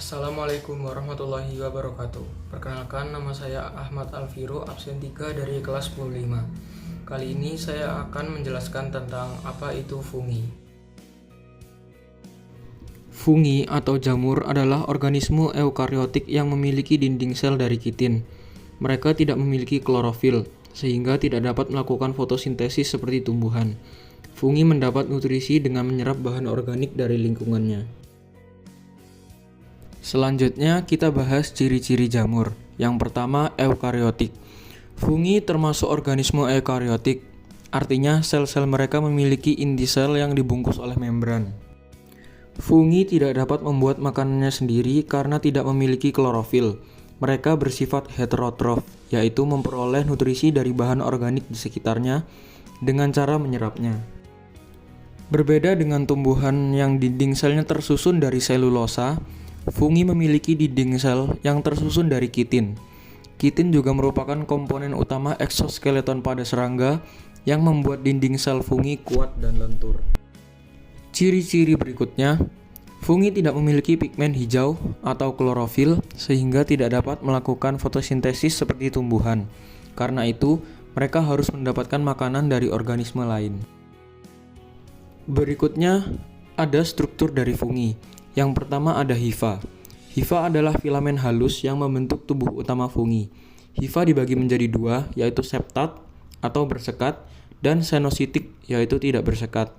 Assalamualaikum warahmatullahi wabarakatuh. Perkenalkan, nama saya Ahmad Alviro, absen 3 dari kelas 15. Kali ini saya akan menjelaskan tentang apa itu fungi. Fungi atau jamur adalah organisme eukariotik yang memiliki dinding sel dari kitin. Mereka tidak memiliki klorofil, sehingga tidak dapat melakukan fotosintesis seperti tumbuhan. Fungi mendapat nutrisi dengan menyerap bahan organik dari lingkungannya. Selanjutnya kita bahas ciri-ciri jamur. Yang pertama, eukariotik. Fungi termasuk organisme eukariotik, artinya sel-sel mereka memiliki inti sel yang dibungkus oleh membran. Fungi tidak dapat membuat makanannya sendiri karena tidak memiliki klorofil. Mereka bersifat heterotrof, yaitu memperoleh nutrisi dari bahan organik di sekitarnya dengan cara menyerapnya. Berbeda dengan tumbuhan yang dinding selnya tersusun dari selulosa, fungi memiliki dinding sel yang tersusun dari kitin. Kitin juga merupakan komponen utama eksoskeleton pada serangga yang membuat dinding sel fungi kuat dan lentur. Ciri-ciri berikutnya, fungi tidak memiliki pigmen hijau atau klorofil sehingga tidak dapat melakukan fotosintesis seperti tumbuhan. Karena itu, mereka harus mendapatkan makanan dari organisme lain. Berikutnya, ada struktur dari fungi. Yang pertama ada hifa. Hifa adalah filamen halus yang membentuk tubuh utama fungi. Hifa dibagi menjadi dua, yaitu septat atau bersekat dan senositik, yaitu tidak bersekat,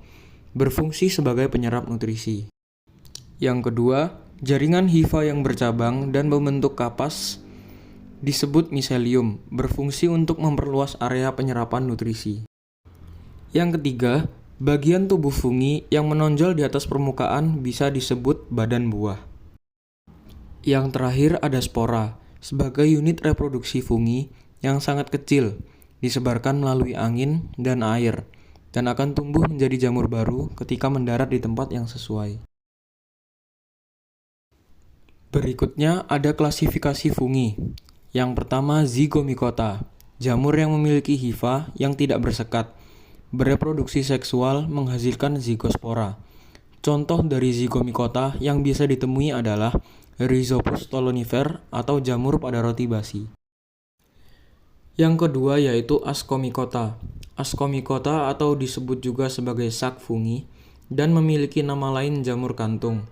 berfungsi sebagai penyerap nutrisi. Yang kedua, jaringan hifa yang bercabang dan membentuk kapas disebut miselium, berfungsi untuk memperluas area penyerapan nutrisi. Yang ketiga, bagian tubuh fungi yang menonjol di atas permukaan bisa disebut badan buah. Yang terakhir ada spora, sebagai unit reproduksi fungi yang sangat kecil, disebarkan melalui angin dan air, dan akan tumbuh menjadi jamur baru ketika mendarat di tempat yang sesuai. Berikutnya ada klasifikasi fungi. Yang pertama zygomicota, jamur yang memiliki hifa yang tidak bersekat, bereproduksi seksual menghasilkan zygospora. Contoh dari zygomicota yang biasa ditemui adalah Rhizopus stolonifer atau jamur pada roti basi. Yang kedua yaitu Ascomycota. Ascomycota atau disebut juga sebagai sak fungi dan memiliki nama lain jamur kantung.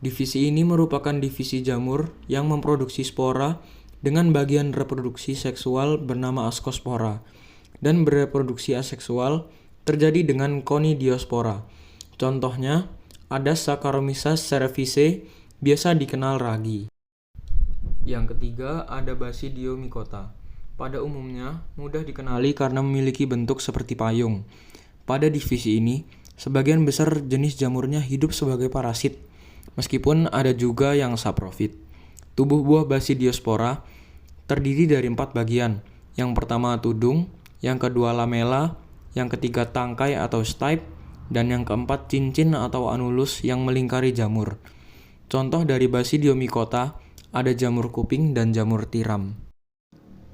Divisi ini merupakan divisi jamur yang memproduksi spora dengan bagian reproduksi seksual bernama ascospora dan bereproduksi aseksual terjadi dengan conidiospora. Contohnya, ada Saccharomyces cerevisiae, biasa dikenal ragi. Yang ketiga, ada Basidiomycota. Pada umumnya, mudah dikenali karena memiliki bentuk seperti payung. Pada divisi ini, sebagian besar jenis jamurnya hidup sebagai parasit, meskipun ada juga yang saprofit. Tubuh buah Basidiospora terdiri dari 4 bagian. Yang pertama tudung, yang kedua lamela, yang ketiga tangkai atau stipe, dan yang keempat cincin atau anulus yang melingkari jamur. Contoh dari Basidiomycota ada jamur kuping dan jamur tiram.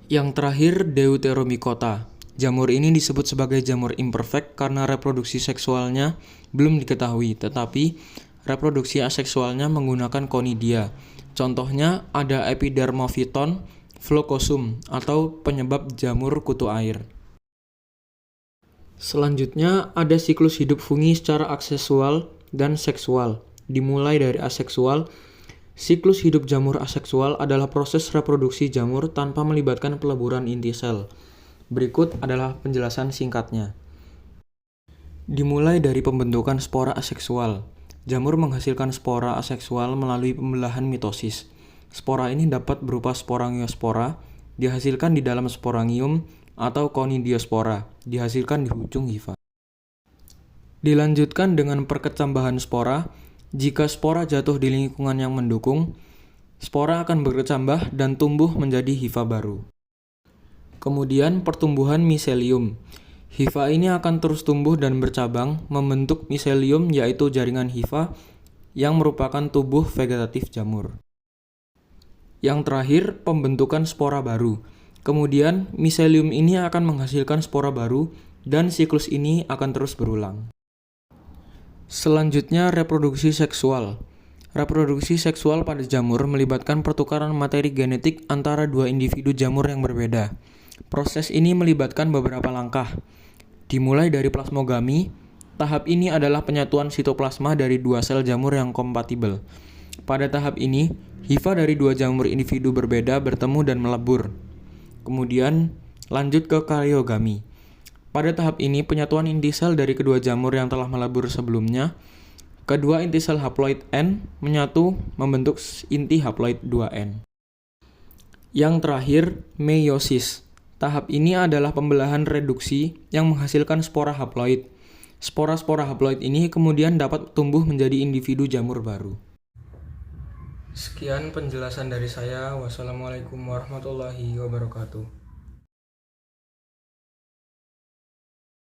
Yang terakhir Deuteromycota. Jamur ini disebut sebagai jamur imperfect karena reproduksi seksualnya belum diketahui, tetapi reproduksi aseksualnya menggunakan conidia. Contohnya ada Epidermophyton phlocosuum atau penyebab jamur kutu air. Selanjutnya ada siklus hidup fungi secara aksesual dan seksual. Dimulai dari aseksual, siklus hidup jamur aseksual adalah proses reproduksi jamur tanpa melibatkan peleburan inti sel. Berikut adalah penjelasan singkatnya. Dimulai dari pembentukan spora aseksual. Jamur menghasilkan spora aseksual melalui pembelahan mitosis. Spora ini dapat berupa sporangiospora, dihasilkan di dalam sporangium, atau conidiospora, dihasilkan di ujung hifa. Dilanjutkan dengan perkecambahan spora. Jika spora jatuh di lingkungan yang mendukung, spora akan berkecambah dan tumbuh menjadi hifa baru. Kemudian pertumbuhan miselium. Hifa ini akan terus tumbuh dan bercabang, membentuk miselium yaitu jaringan hifa yang merupakan tubuh vegetatif jamur. Yang terakhir, pembentukan spora baru. Kemudian, miselium ini akan menghasilkan spora baru dan siklus ini akan terus berulang. Selanjutnya, reproduksi seksual. Reproduksi seksual pada jamur melibatkan pertukaran materi genetik antara dua individu jamur yang berbeda. Proses ini melibatkan beberapa langkah. Dimulai dari plasmogami, tahap ini adalah penyatuan sitoplasma dari dua sel jamur yang kompatibel. Pada tahap ini, hifa dari dua jamur individu berbeda bertemu dan melebur. Kemudian, lanjut ke kariogami. Pada tahap ini, penyatuan inti sel dari kedua jamur yang telah melebur sebelumnya. Kedua inti sel haploid N menyatu membentuk inti haploid 2N. Yang terakhir, meiosis. Tahap ini adalah pembelahan reduksi yang menghasilkan spora haploid. Spora-spora haploid ini kemudian dapat tumbuh menjadi individu jamur baru. Sekian penjelasan dari saya. Wassalamualaikum warahmatullahi wabarakatuh.